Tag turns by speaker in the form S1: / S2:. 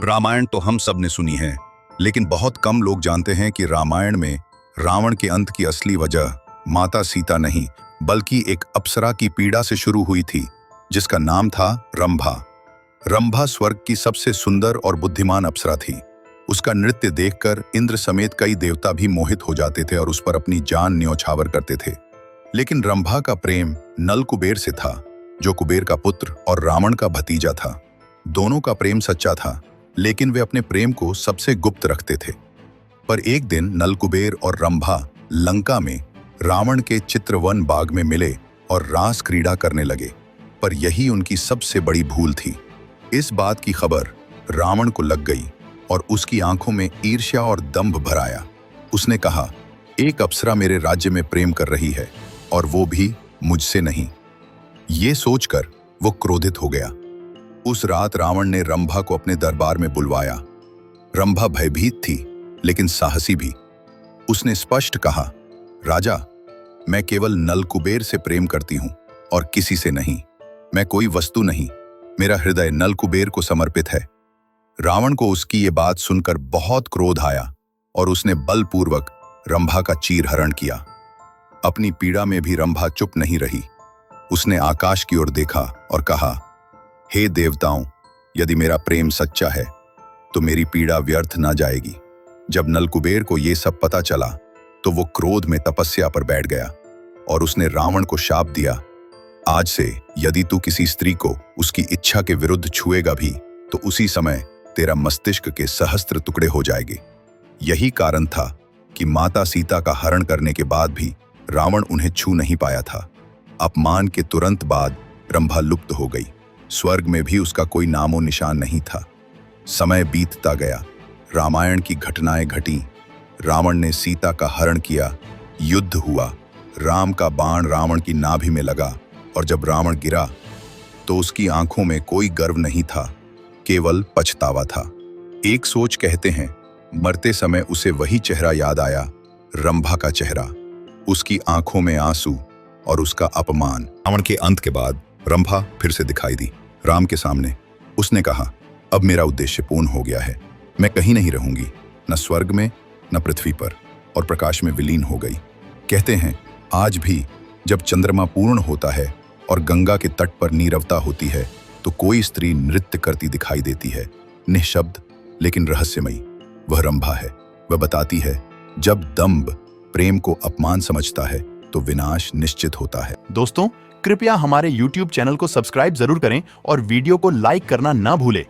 S1: रामायण तो हम सब ने सुनी है, लेकिन बहुत कम लोग जानते हैं कि रामायण में रावण के अंत की असली वजह माता सीता नहीं, बल्कि एक अप्सरा की पीड़ा से शुरू हुई थी, जिसका नाम था रंभा। रंभा स्वर्ग की सबसे सुंदर और बुद्धिमान अप्सरा थी। उसका नृत्य देखकर इंद्र समेत कई देवता भी मोहित हो जाते थे और उस पर अपनी जान न्यौछावर करते थे। लेकिन रंभा का प्रेम नल कुबेर से था, जो कुबेर का पुत्र और रावण का भतीजा था। दोनों का प्रेम सच्चा था, लेकिन वे अपने प्रेम को सबसे गुप्त रखते थे। पर एक दिन नल कुबेर और रंभा लंका में रावण के चित्रवन बाग में मिले और रास क्रीड़ा करने लगे। पर यही उनकी सबसे बड़ी भूल थी। इस बात की खबर रावण को लग गई और उसकी आंखों में ईर्ष्या और दंभ भर आया। उसने कहा, एक अप्सरा मेरे राज्य में प्रेम कर रही है और वो भी मुझसे नहीं। ये सोचकर वो क्रोधित हो गया। उस रात रावण ने रंभा को अपने दरबार में बुलवाया। रंभा भयभीत थी, लेकिन साहसी भी। उसने स्पष्ट कहा, राजा, मैं केवल नल कुबेर से प्रेम करती हूं और किसी से नहीं। मैं कोई वस्तु नहीं, मेरा हृदय नल कुबेर को समर्पित है। रावण को उसकी ये बात सुनकर बहुत क्रोध आया और उसने बलपूर्वक रंभा का चीरहरण किया। अपनी पीड़ा में भी रंभा चुप नहीं रही। उसने आकाश की ओर देखा और कहा, हे देवताओं, यदि मेरा प्रेम सच्चा है तो मेरी पीड़ा व्यर्थ ना जाएगी। जब नल कुबेर को ये सब पता चला तो वो क्रोध में तपस्या पर बैठ गया और उसने रावण को शाप दिया, आज से यदि तू किसी स्त्री को उसकी इच्छा के विरुद्ध छुएगा भी तो उसी समय तेरा मस्तिष्क के सहस्त्र टुकड़े हो जाएंगे। यही कारण था कि माता सीता का हरण करने के बाद भी रावण उन्हें छू नहीं पाया था। अपमान के तुरंत बाद रंभा लुप्त हो गई। स्वर्ग में भी उसका कोई नामो निशान नहीं था। समय बीतता गया, रामायण की घटनाएं घटी। रावण ने सीता का हरण किया, युद्ध हुआ, राम का बाण रावण की नाभि में लगा और जब रावण गिरा तो उसकी आंखों में कोई गर्व नहीं था, केवल पछतावा था। एक सोच कहते हैं, मरते समय उसे वही चेहरा याद आया, रंभा का चेहरा, उसकी आंखों में आंसू और उसका अपमान। रावण के अंत के बाद रंभा फिर से दिखाई दी राम के सामने। उसने कहा, अब मेरा उद्देश्य पूर्ण हो गया है। मैं कहीं नहीं रहूंगी, न स्वर्ग में न पृथ्वी पर, और प्रकाश में विलीन हो गई। कहते हैं, आज भी जब चंद्रमा पूर्ण होता है और गंगा के तट पर नीरवता होती है तो कोई स्त्री नृत्य करती दिखाई देती है, निःशब्द लेकिन रहस्यमयी। वह रंभा है। वह बताती है, जब दंभ प्रेम को अपमान समझता है तो विनाश निश्चित होता है।
S2: दोस्तों, कृपया हमारे YouTube चैनल को सब्सक्राइब जरूर करें और वीडियो को लाइक करना ना भूलें।